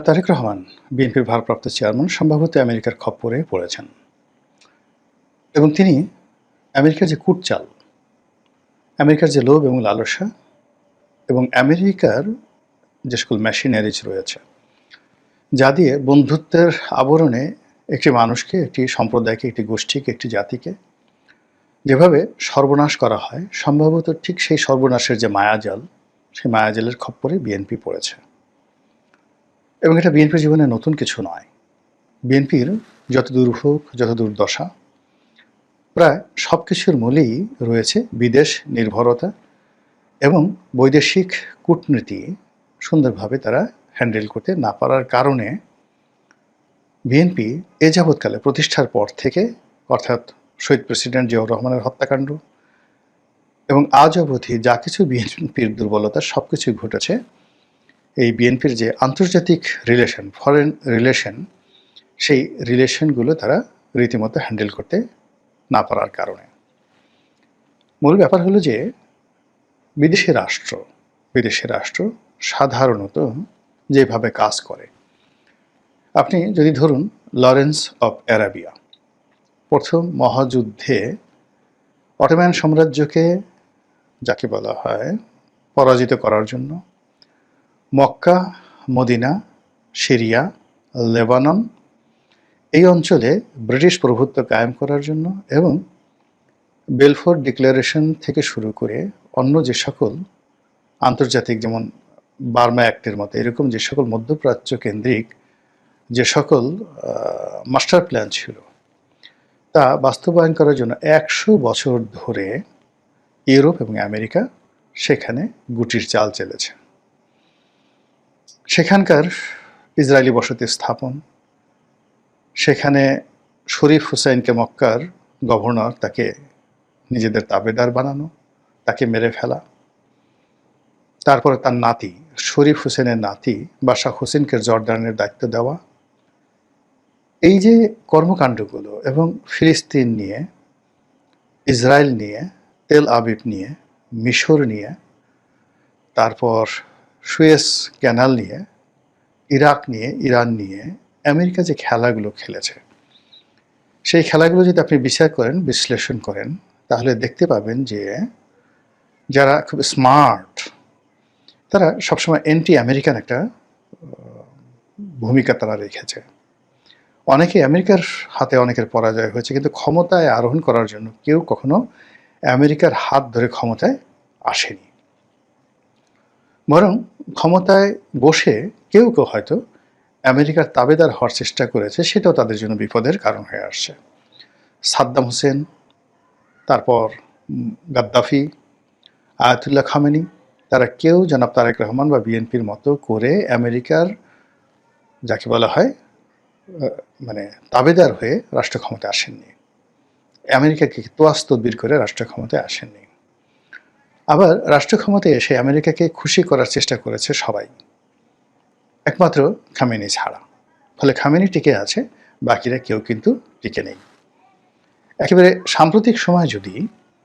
তারেক রহমান বিএনপির ভারপ্রাপ্ত চেয়ারম্যান সম্ভবত আমেরিকার খপ্পরে পড়েছেন এবং তিনি আমেরিকার যে কূটচাল, আমেরিকার যে লোভ এবং লালসা এবং আমেরিকার যে সকল মেশিনারিজ রয়েছে, যা দিয়ে বন্ধুত্বের আবরণে একটি মানুষকে, একটি সম্প্রদায়কে, একটি গোষ্ঠীকে, একটি জাতিকে যেভাবে সর্বনাশ করা হয়, সম্ভবত ঠিক সেই সর্বনাশের যে মায়াজাল, সেই মায়াজালের খপ্পরে বিএনপি পড়েছে। এবং এটা বিএনপির জীবনে নতুন কিছু নয়। বিএনপির যত দুর্ভোগ, যত দুর্দশা, প্রায় সব কিছুর মূলেই রয়েছে বিদেশ নির্ভরতা এবং বৈদেশিক কূটনীতি সুন্দরভাবে তারা হ্যান্ডেল করতে না পারার কারণে বিএনপি এ যাবৎকালে প্রতিষ্ঠার পর থেকে, অর্থাৎ শহীদ প্রেসিডেন্ট জিয়াউর রহমানের হত্যাকাণ্ড এবং আজ অবধি যা কিছু বিএনপির দুর্বলতা সব কিছুই ঘটেছে এই বিএনপির যে আন্তর্জাতিক রিলেশন, ফরেন রিলেশন, সেই রিলেশনগুলো তারা রীতিমতো হ্যান্ডেল করতে না পারার কারণে। মূল ব্যাপার হলো যে বিদেশি রাষ্ট্র সাধারণত যেভাবে কাজ করে, আপনি যদি ধরুন লরেন্স অফ অ্যারাবিয়া প্রথম মহাযুদ্ধে অটোম্যান সাম্রাজ্যকে, যাকে বলা হয়, পরাজিত করার জন্য মক্কা, মদিনা, সিরিয়া, লেবানন এই অঞ্চলে ব্রিটিশ প্রভুত্ব কায়েম করার জন্য এবং বেলফোর ডিক্লারেশন থেকে শুরু করে অন্য যে সকল আন্তর্জাতিক, যেমন বার্মা অ্যাক্টের মতো এরকম যে সকল মধ্যপ্রাচ্য কেন্দ্রিক যে সকল মাস্টার প্ল্যান ছিল, তা বাস্তবায়ন করার জন্য 100 বছর ধরে ইউরোপ এবং আমেরিকা সেখানে গুটির চাল চেলেছে। সেখানকার ইসরায়েলি বসতি স্থাপন, সেখানে শরীফ হুসাইনকে মক্কার গভর্নর, তাকে নিজেদের তাবেদার বানানো, তাকে মেরে ফেলা, তারপরে তার নাতি শরীফ হুসেনের নাতি বাশা হোসেনকে জর্ডানের দায়িত্ব দেওয়া, এই যে কর্মকাণ্ডগুলো, এবং ফিলিস্তিন নিয়ে, ইসরায়েল নিয়ে, তেল আবিব নিয়ে, মিশর নিয়ে, তারপর সুয়েজ ক্যানাল নিয়ে, ইরাক নিয়ে, ইরান নিয়ে আমেরিকা যে খেলাগুলো খেলেছে, সেই খেলাগুলো যদি আপনি বিচার করেন, বিশ্লেষণ করেন, তাহলে দেখতে পাবেন যে যারা খুব স্মার্ট তারা সবসময় অ্যান্টি আমেরিকান একটা ভূমিকা তারা রেখেছে। অনেকে আমেরিকার হাতে অনেকের পরাজয় হয়েছে, কিন্তু ক্ষমতায় আরোহণ করার জন্য কেউ কখনো আমেরিকার হাত ধরে ক্ষমতায় আসেনি। বরং ক্ষমতায় বসে কেউ কেউ হয়তো আমেরিকার তাবেদার হওয়ার চেষ্টা করেছে, সেটাও তাদের জন্য বিপদের কারণ হয়ে আসছে। সাদ্দাম হোসেন, তারপর গাদ্দাফি, আয়াতুল্লাহ খামেনি, তারা কেউ জনাব তারেক রহমান বা বিএনপির মতো করে আমেরিকার, যাকে বলা হয়, মানে তাবেদার হয়ে রাষ্ট্র ক্ষমতায় আসেননি। আমেরিকাকে তোয়াজ তদবির করে রাষ্ট্র ক্ষমতায় আসেননি। আবার রাষ্ট্র ক্ষমতায় এসে আমেরিকাকে খুশি করার চেষ্টা করেছে সবাই, একমাত্র খামেনি ছাড়া। ফলে খামেনি টিকে আছে, বাকিরা কেউ কিন্তু টিকে নেই। একেবারে সাম্প্রতিক সময় যদি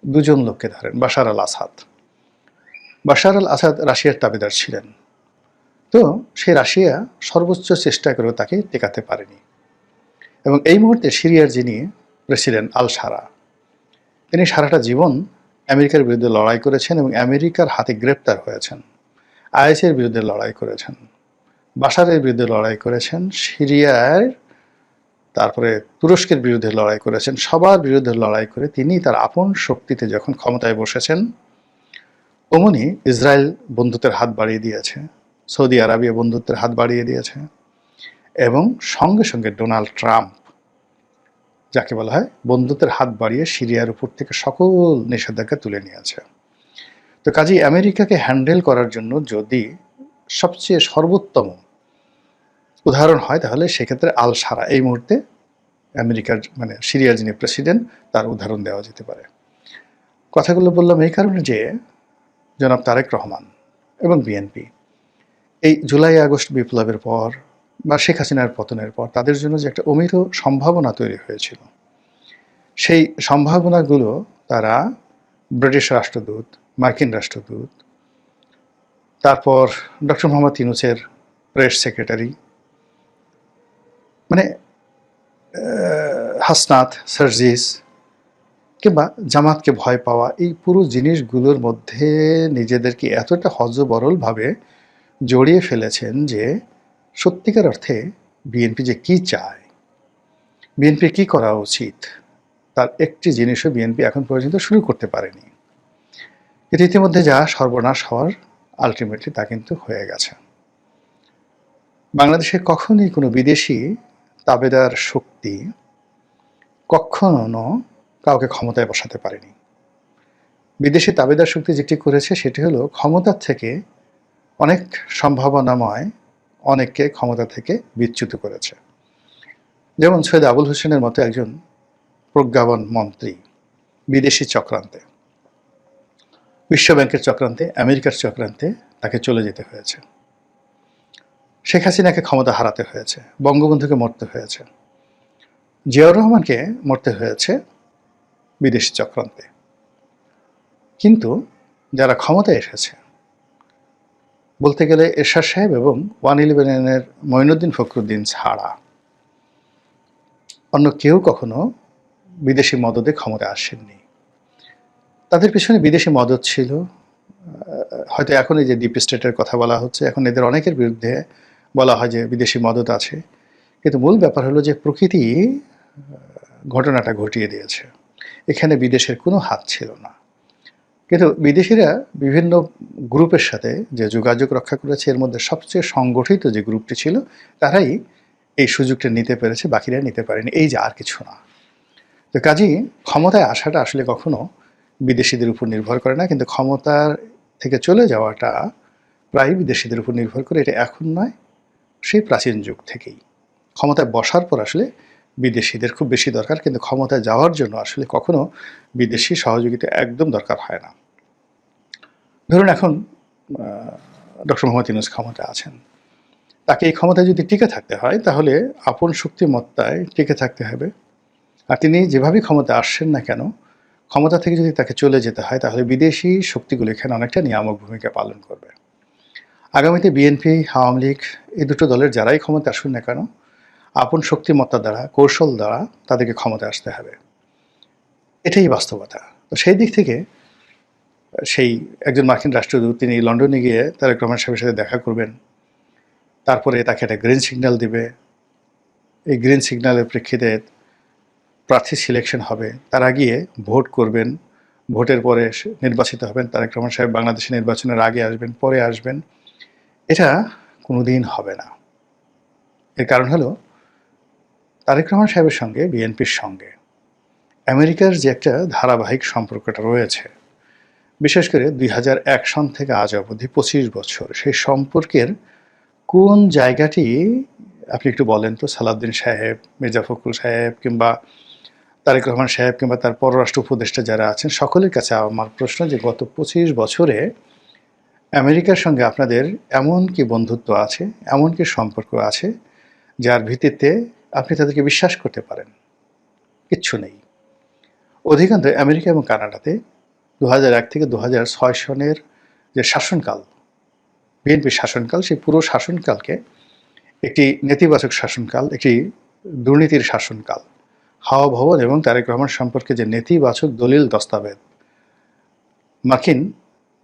দুজন লোককে ধরেন, বাশার আল আসাদ রাশিয়ার তাবেদার ছিলেন, তো সেই রাশিয়া সর্বোচ্চ চেষ্টা করেও তাকে টেকাতে পারেনি। এবং এই মুহূর্তে সিরিয়ার যিনি প্রেসিডেন্ট আল সারা, তিনি সারাটা জীবন আমেরিকার বিরুদ্ধে লড়াই করেছেন এবং আমেরিকার হাতে গ্রেপ্তার হয়েছেন, আইএসের বিরুদ্ধে লড়াই করেছেন, বাশারের বিরুদ্ধে লড়াই করেছেন, সিরিয়ার, তারপরে তুরস্কের বিরুদ্ধে লড়াই করেছেন। সবার বিরুদ্ধে লড়াই করে তিনি তার আপন শক্তিতে যখন ক্ষমতায় বসেছেন, অমনি ইসরায়েল বন্ধুত্বের হাত বাড়িয়ে দিয়েছে, সৌদি আরবিয়া বন্ধুত্বের হাত বাড়িয়ে দিয়েছে, এবং সঙ্গে সঙ্গে ডোনাল্ড ট্রাম্প, যাকে বলা হয়, বন্ধুত্বের হাত বাড়িয়ে সিরিয়ার উপর থেকে সকল নিষেধাজ্ঞা তুলে নিয়েছে। তো কাজেই আমেরিকাকে হ্যান্ডেল করার জন্য যদি সবচেয়ে সর্বোত্তম উদাহরণ হয়, তাহলে সেক্ষেত্রে আল সারা এই মুহূর্তে আমেরিকার, মানে সিরিয়ার যিনি প্রেসিডেন্ট, তার উদাহরণ দেওয়া যেতে পারে। কথাগুলো বললাম এই কারণে যে জনাব তারেক রহমান এবং বিএনপি এই জুলাই আগস্ট বিপ্লবের পর বা শেখ হাসিনার পতনের পর তাদের জন্য যে একটা অমিত সম্ভাবনা তৈরি হয়েছিল, সেই সম্ভাবনাগুলো তারা ব্রিটিশ রাষ্ট্রদূত, মার্কিন রাষ্ট্রদূত, তারপর ডক্টর মোহাম্মদ ইউনূসের প্রেস সেক্রেটারি, মানে হাসনাত, সার্জিস কিংবা জামাতকে ভয় পাওয়া, এই পুরো জিনিসগুলোর মধ্যে নিজেদেরকে এতটা হযবরলভাবে জড়িয়ে ফেলেছেন যে সত্যিকার অর্থে বিএনপি যে কী চায়, বিএনপির কী করা উচিত, তার একটি জিনিসও বিএনপি এখন পর্যন্ত শুরু করতে পারেনি। কিন্তু ইতিমধ্যে যা সর্বনাশ হওয়ার আলটিমেটলি তা কিন্তু হয়ে গেছে। বাংলাদেশে কখনোই কোনো বিদেশি তাবেদার শক্তি কখনো কাউকে ক্ষমতায় বসাতে পারেনি। বিদেশি তাবেদার শক্তি যেটি করেছে সেটি হলো ক্ষমতার থেকে অনেক সম্ভাবনাময় অনেককে ক্ষমতা থেকে বিচ্যুত করেছে। যেমন সৈয়দ আবুল হোসেনের মতো একজন প্রজ্ঞাবান মন্ত্রী বিদেশি চক্রান্তে, বিশ্বব্যাংকের চক্রান্তে, আমেরিকার চক্রান্তে তাকে চলে যেতে হয়েছে। শেখ হাসিনাকে ক্ষমতা হারাতে হয়েছে, বঙ্গবন্ধুকে মরতে হয়েছে, জিয়াউর রহমানকে মরতে হয়েছে বিদেশি চক্রান্তে। কিন্তু যারা ক্ষমতায় এসেছে, বলতে গেলে এরশাদ সাহেব এবং 111-এর মঈনুদ্দিন ফখরুদ্দিন ছাড়া অন্য কেউ কখনো বিদেশি মদদে ক্ষমতায় আসেননি। তাদের পিছনে বিদেশি মদদ ছিল। হয়তো এখন এই যে ডিপ স্টেটের কথা বলা হচ্ছে, এখন এদের অনেকের বিরুদ্ধে বলা হয় যে বিদেশি মদদ আছে, কিন্তু মূল ব্যাপার হলো যে প্রকৃতি ঘটনাটা ঘটিয়ে দিয়েছে। এখানে বিদেশের কোনো হাত ছিল না। কিন্তু বিদেশিরা বিভিন্ন গ্রুপের সাথে যে যোগাযোগ রক্ষা করেছে, এর মধ্যে সবচেয়ে সংগঠিত যে গ্রুপটি ছিল তারাই এই সুযোগটা নিতে পেরেছে, বাকিরা নিতে পারেনি, এই যে, আর কিছু না। তো কাজেই ক্ষমতায় আসাটা আসলে কখনো বিদেশিদের উপর নির্ভর করে না, কিন্তু ক্ষমতার থেকে চলে যাওয়াটা প্রায় বিদেশিদের উপর নির্ভর করে। এটা এখন নয়, সেই প্রাচীন যুগ থেকেই। ক্ষমতায় বসার পর আসলে বিদেশিদের খুব বেশি দরকার, কিন্তু ক্ষমতায় যাওয়ার জন্য আসলে কখনো বিদেশি সহযোগিতা একদম দরকার হয় না। ধরুন এখন ডক্টর মোহাম্মদ ইউনূস ক্ষমতায় আছেন, তাকে এই ক্ষমতায় যদি টিকে থাকতে হয় তাহলে আপন শক্তিমত্তায় টিকে থাকতে হবে। আর তিনি যেভাবেই ক্ষমতায় আসছেন না কেন, ক্ষমতা থেকে যদি তাকে চলে যেতে হয় তাহলে বিদেশি শক্তিগুলো এখানে অনেকটা নিয়ামক ভূমিকা পালন করবে। আগামীতে বিএনপি, আওয়ামী লীগ, এই দুটো দলের যারাই ক্ষমতা আসুন না কেন, আপন শক্তিমত্তা দ্বারা, কৌশল দ্বারা তাদেরকে ক্ষমতায় আসতে হবে। এটাই বাস্তবতা। তো সেই দিক থেকে সেই একজন মার্কিন রাষ্ট্রদূত তিনি লন্ডনে গিয়ে তারেক রহমান সাহেবের সাথে দেখা করবেন, তারপরে তাকে একটা গ্রিন সিগন্যাল দিবে। এই গ্রিন সিগন্যালের প্রেক্ষিতে প্রার্থী সিলেকশন হবে, তারা গিয়ে ভোট করবেন, ভোটের পরে নির্বাচিত হবেন। তারেক রহমান সাহেব বাংলাদেশে নির্বাচনের আগে আসবেন, পরে আসবেন, এটা কোনোদিন হবে না। এর কারণ হলো তারেক রহমান সাহেবের সঙ্গে বিএনপির সঙ্গে আমেরিকার যে একটা ধারাবাহিক সম্পর্কটা রয়েছে, বিশেষ করে 2001 সন থেকে আজ অবধি 25 বছর, সেই সম্পর্কের কোন জায়গাটি আপনি একটু বলেন তো সালাউদ্দিন সাহেব, মির্জা ফখরুল সাহেব কিংবা তারেক রহমান সাহেব কিংবা তার পররাষ্ট্র উপদেষ্টা যারা আছেন সকলের কাছে আমার প্রশ্ন যে গত 25 বছরে আমেরিকার সঙ্গে আপনাদের এমন কি বন্ধুত্ব আছে, এমন কি সম্পর্ক আছে যার ভিত্তিতে আপনি তাদেরকে বিশ্বাস করতে পারেন? কিচ্ছু নেই। অধিকাংশ আমেরিকা এবং কানাডাতে 2001 থেকে 2006 সনের যে শাসনকাল, বিএনপির শাসনকাল, সেই পুরো শাসনকালকে একটি নেতিবাচক শাসনকাল, একটি দুর্নীতির শাসনকাল। হাওয়া ভবন এবং তারেক রহমান সম্পর্কে যে নেতিবাচক দলিল দস্তাবেজ মার্কিন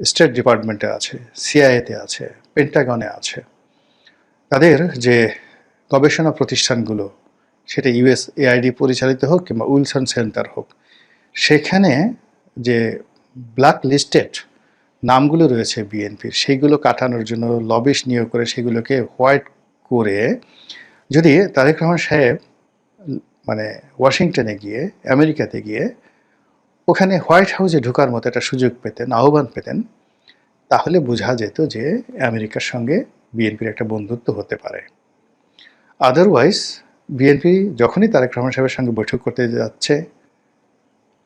স্টেট ডিপার্টমেন্টে আছে, সিআইএতে আছে, পেন্টাগনে আছে, তাদের যে গবেষণা প্রতিষ্ঠানগুলো, সেটা ইউএসএআইডি পরিচালিত হোক কিংবা উইলসন সেন্টার হোক, সেখানে যে ব্ল্যাক লিস্টেড নামগুলো রয়েছে বিএনপির, সেইগুলো কাটানোর জন্য লবিস্ট নিয়োগ করে সেগুলোকে হোয়াইট করে যদি তারেক রহমান সাহেব মানে ওয়াশিংটনে গিয়ে, আমেরিকাতে গিয়ে ওখানে হোয়াইট হাউসে ঢোকার মতো একটা সুযোগ পেতেন, আহ্বান পেতেন, তাহলে বোঝা যেত যে আমেরিকার সঙ্গে বিএনপির একটা বন্ধুত্ব হতে পারে। আদারওয়াইজ বিএনপি যখনই তারেক রহমান সাহেবের সঙ্গে বৈঠক করতে যাচ্ছে,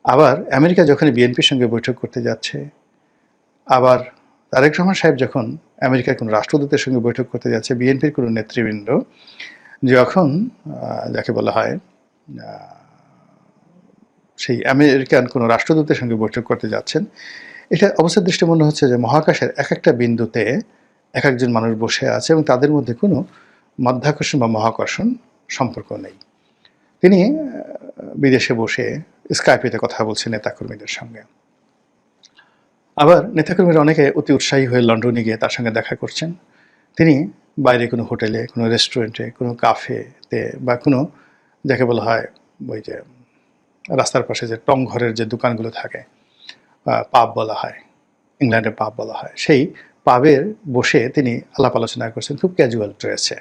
আবার আমেরিকা যখনই বিএনপির সঙ্গে বৈঠক করতে যাচ্ছে, আবার তারেক রহমান সাহেব যখন আমেরিকার কোনো রাষ্ট্রদূতের সঙ্গে বৈঠক করতে যাচ্ছে, বিএনপির কোনো নেতৃবৃন্দ যখন যাকে বলা হয় সেই আমেরিকান কোনো রাষ্ট্রদূতের সঙ্গে বৈঠক করতে যাচ্ছেন, এটা অবস্থার দৃষ্টি মনে হচ্ছে যে মহাকাশের এক একটা বিন্দুতে এক একজন মানুষ বসে আছে এবং তাদের মধ্যে কোনো মাধ্যাকর্ষণ বা মহাকর্ষণ সম্পর্ক নেই। তিনি বিদেশে বসে স্কাইপেতে কথা বলছেন নেতাকর্মীদের সঙ্গে। আবার নেতাকর্মীরা অনেকে অতি উৎসাহী হয়ে লন্ডনে গিয়ে তার সঙ্গে দেখা করছেন। তিনি বাইরে কোনো হোটেলে, কোনো রেস্টুরেন্টে, কোনো কাফেতে বা কোনো যাকে বলা হয় ওই যে রাস্তার পাশে যে টং ঘরের যে দোকানগুলো থাকে, পাব বলা হয়, ইংল্যান্ডে পাব বলা হয়, সেই পাবের বসে তিনি আলাপ আলোচনা করছেন খুব ক্যাজুয়াল ড্রেসে।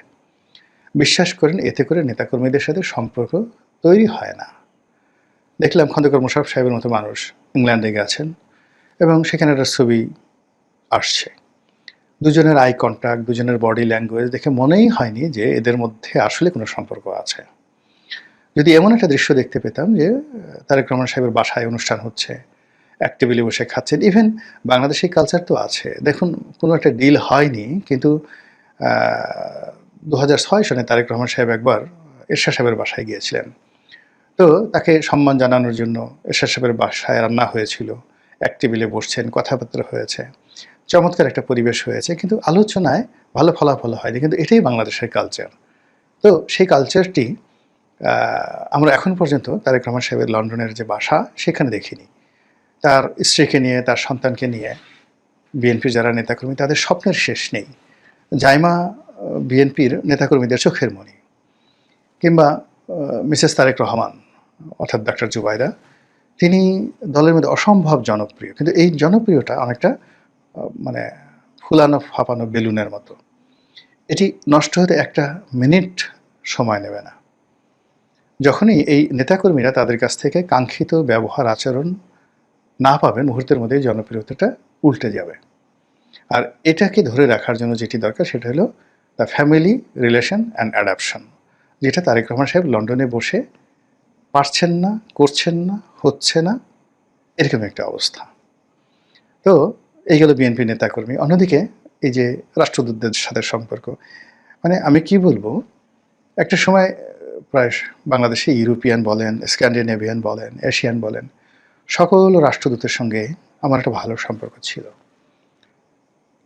বিশ্বাস করেন এতে করে নেতাকর্মীদের সাথে সম্পর্ক তৈরি হয় না। দেখলাম খন্দকার মোশাররফ সাহেবের মতো মানুষ ইংল্যান্ডে গেছেন এবং সেখানে একটা ছবি আসছে। দুজনের আই কন্ট্যাক্ট, দুজনের বডি ল্যাঙ্গুয়েজ দেখে মনেই হয়নি যে এদের মধ্যে আসলে কোনো সম্পর্ক আছে। যদি এমন একটা দৃশ্য দেখতে পেতাম যে তারেক রহমান সাহেবের বাসায় অনুষ্ঠান হচ্ছে, এক টেবিলে বসে খাচ্ছেন। ইভেন বাংলাদেশে কালচার তো আছে। দেখুন কোনো একটা ডিল হয়নি, কিন্তু 2006 সনে তারেক রহমান সাহেব একবার এরশাদ সাহেবের বাসায় গিয়েছিলেন। তো তাকে সম্মান জানানোর জন্য এরশাদ সাহেবের বাসায় রান্না হয়েছিল, এক টেবিলে বসছেন, কথাবার্তা হয়েছে, চমৎকার একটা পরিবেশ হয়েছে, কিন্তু আলোচনায় ভালো ফলাফল হয়নি। কিন্তু এটাই বাংলাদেশের কালচার। তো সেই কালচারটি আমরা এখন পর্যন্ত তারেক রহমান সাহেবের লন্ডনের যে বাসা সেখানে দেখিনি। তার স্ত্রীকে নিয়ে, তার সন্তানকে নিয়ে বিএনপির যারা নেতাকর্মী তাদের স্বপ্নের শেষ নেই। জাইমা বিএনপির নেতাকর্মীদের চোখের মণি, কিংবা মিসেস তারেক রহমান অর্থাৎ ডক্টর জুবাইদা, তিনি দলের মধ্যে অসম্ভব জনপ্রিয়, কিন্তু এই জনপ্রিয়তা অনেকটা মানে ফুলানো ফাঁপানো বেলুনের মতো। এটি নষ্ট হতে একটা মিনিট সময় নেবে না। যখনই এই নেতাকর্মীরা তাদের কাছ থেকে কাঙ্ক্ষিত ব্যবহার আচরণ না পাবেন, মুহূর্তের মধ্যেই জনপ্রিয়তাটা উল্টে যাবে। আর এটাকে ধরে রাখার জন্য যেটি দরকার সেটা হলো the family relation and adoption, যেটা তারেক রহমান সাহেব লন্ডনে বসে পারছেন না, করছেন না, হচ্ছে না, এরকম একটা অবস্থা। তো এই গেল বিএনপি নেতাকর্মী। অন্যদিকে এই যে রাষ্ট্রদূতদের সাথে সম্পর্ক, মানে আমি কি বলবো, একটা সময় প্রায় বাংলাদেশে ইউরোপিয়ান বলেন, স্ক্যান্ডিনেভিয়ান বলেন, এশিয়ান বলেন, সকল রাষ্ট্রদূতের সঙ্গে আমার একটা ভালো সম্পর্ক ছিল।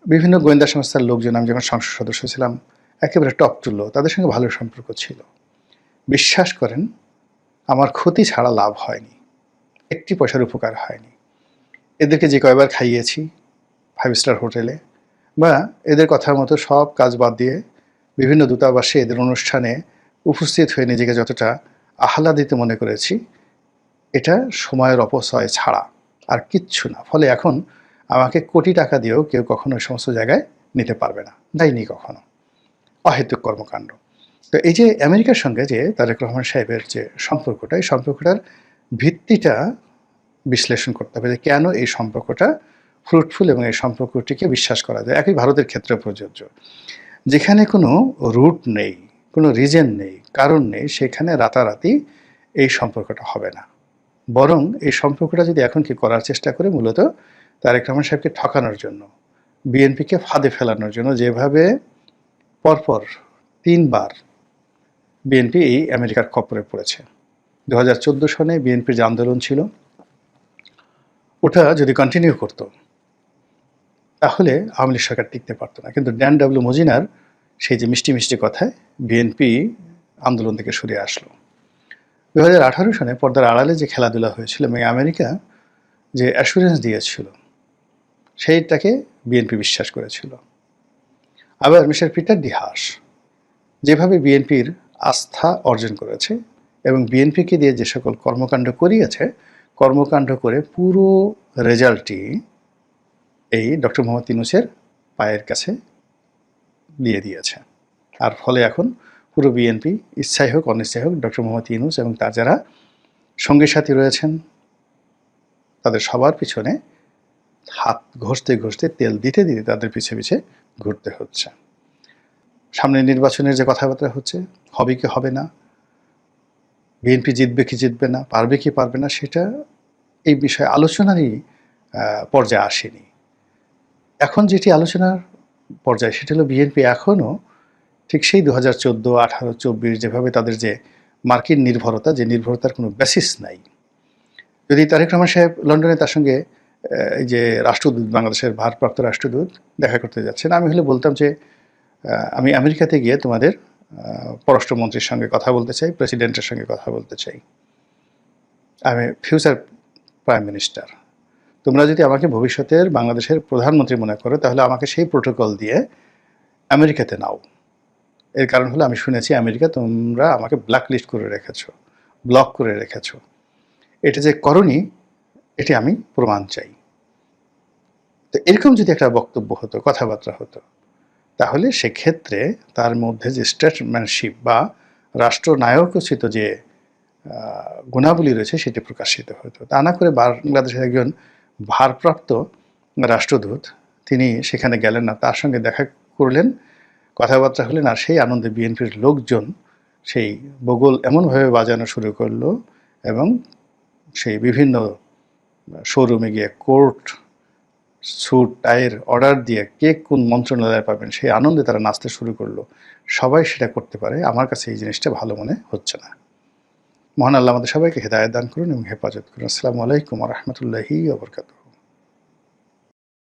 বিভিন্ন গোয়েন্দা সংস্থার লোকজন, আমি যখন সংসদ সদস্য ছিলাম, একেবারে টপ টু লো, তাদের সঙ্গে ভালো সম্পর্ক ছিল। বিশ্বাস করেন আমার ক্ষতি ছাড়া লাভ হয়নি, একটি পয়সার উপকার হয়নি। এদেরকে যে কয়বার খাইয়েছি 5 স্টার হোটেলে, বা এদের কথার মতো সব কাজ বাদ দিয়ে বিভিন্ন দূতাবাসে এদের অনুষ্ঠানে উপস্থিত হয়ে নিজেকে যতটা আহ্লাদিত মনে করেছি, এটা সময়ের অপচয় ছাড়া আর কিচ্ছু না। ফলে এখন আমাকে কোটি টাকা দিয়েও কেউ কখনো ওই সমস্ত জায়গায় নিতে পারবে না, দেয়নি কখনো। অহেতুক কর্মকাণ্ড। তো এই যে আমেরিকার সঙ্গে যে তারেক রহমান সাহেবের যে সম্পর্কটা, এই সম্পর্কটার ভিত্তিটা বিশ্লেষণ করতে হবে যে কেন এই সম্পর্কটা ফ্রুটফুল এবং এই সম্পর্কটিকে বিশ্বাস করা যায়। একই ভারতের ক্ষেত্রে প্রযোজ্য। যেখানে কোনো রুট নেই, কোনো রিজন নেই, কারণ নেই, সেখানে রাতারাতি এই সম্পর্কটা হবে না। বরং এই সম্পর্কটা যদি এখন কি করার চেষ্টা করে, মূলত তারেক রহমান সাহেবকে ঠকানোর জন্য, বিএনপিকে ফাঁদে ফেলানোর জন্য, যেভাবে পরপর 3 বার বিএনপি এই আমেরিকার খপ্পরে পড়েছে। 2014 সনে বিএনপির যে আন্দোলন ছিল, ওটা যদি কন্টিনিউ করতো তাহলে আওয়ামী লীগ সরকার টিকতে পারতো না। কিন্তু ড্যান ডাব্লিউ মজিনার সেই যে মিষ্টি মিষ্টি কথায় বিএনপি আন্দোলন থেকে সরে আসলো। 2018 সনে পর্দার আড়ালে যে খেলাধুলা হয়েছিল এবং আমেরিকা যে অ্যাসুরেন্স দিয়েছিল, সেইটাকে বিএনপি বিশ্বাস করেছিল। আবার মিস্টার পিটার ডি হাস যেভাবে বিএনপির আস্থা অর্জন করেছে এবং বিএনপিকে দিয়ে যে সকল কর্মকাণ্ড করিয়েছে, কর্মকাণ্ড করে পুরো রেজাল্টটি এই ডক্টর মোহাম্মদ ইউনূসের পায়ের কাছে দিয়ে দিয়েছে। আর ফলে এখন পুরো বিএনপি, ইচ্ছাই হোক অনিচ্ছাই হোক, ডক্টর মোহাম্মদ ইউনূস এবং তার যারা সঙ্গী সাথী রয়েছেন, তাদের সবার পিছনে হাত ঘষতে ঘষতে, তেল দিতে দিতে তাদের পিছে পিছে ঘুরতে হচ্ছে। সামনে নির্বাচনের যে কথাবার্তা হচ্ছে, হবে কি হবে না, বিএনপি জিতবে কি জিতবে না, পারবে কি পারবে না, সেটা এই বিষয়ে আলোচনারই পর্যায়ে আসেনি। এখন যেটি আলোচনার পর্যায়ে সেটা হলো বিএনপি এখনও ঠিক সেই 2014, 18, 24 যেভাবে তাদের যে মার্কিন নির্ভরতা, যে নির্ভরতার কোনো বেসিস নাই। যদি তারেক রহমান সাহেব লন্ডনে তার সঙ্গে এই যে রাষ্ট্রদূত, বাংলাদেশের ভারপ্রাপ্ত রাষ্ট্রদূত দেখা করতে যাচ্ছেন, আমি হলে বলতাম যে আমি আমেরিকাতে গিয়ে তোমাদের পররাষ্ট্রমন্ত্রীর সঙ্গে কথা বলতে চাই, প্রেসিডেন্টের সঙ্গে কথা বলতে চাই। আমি ফিউচার প্রাইম মিনিস্টার। তোমরা যদি আমাকে ভবিষ্যতের বাংলাদেশের প্রধানমন্ত্রী মনে করো, তাহলে আমাকে সেই প্রোটোকল দিয়ে আমেরিকাতে নাও। এর কারণ হলো, আমি শুনেছি আমেরিকা তোমরা আমাকে ব্ল্যাকলিস্ট করে রেখেছো, ব্লক করে রেখেছো। এটা যে করনি, এটি আমি প্রমাণ চাই। তো এরকম যদি একটা বক্তব্য হতো, কথাবার্তা হতো, তাহলে সেক্ষেত্রে তার মধ্যে যে স্টেটসম্যানশিপ বা রাষ্ট্রনায়কোচিত যে গুণাবলী রয়েছে সেটি প্রকাশিত হতো। তা না করে বাংলাদেশের একজন ভারপ্রাপ্ত রাষ্ট্রদূত তিনি সেখানে গেলেন না, তার সঙ্গে দেখা করলেন, কথাবার্তা হলেন, আর সেই আনন্দে বিএনপির লোকজন সেই বগল এমনভাবে বাজানো শুরু করলো এবং সেই বিভিন্ন শোরুমে গিয়ে কোর্ট স্যুট টাইয়ের অর্ডার দিয়ে কে কোন মন্ত্রণালয়ে পাবেন সেই আনন্দে তারা নাচতে শুরু করলো। সবাই সেটা করতে পারে, আমার কাছে এই জিনিসটা ভালো মনে হচ্ছে না। মহান আল্লাহ আমাদের সবাইকে হেদায়েত দান করুন এবং হেফাজত করুন। আসসালামু আলাইকুম ওয়া রাহমাতুল্লাহি ওয়া বারাকাতুহু।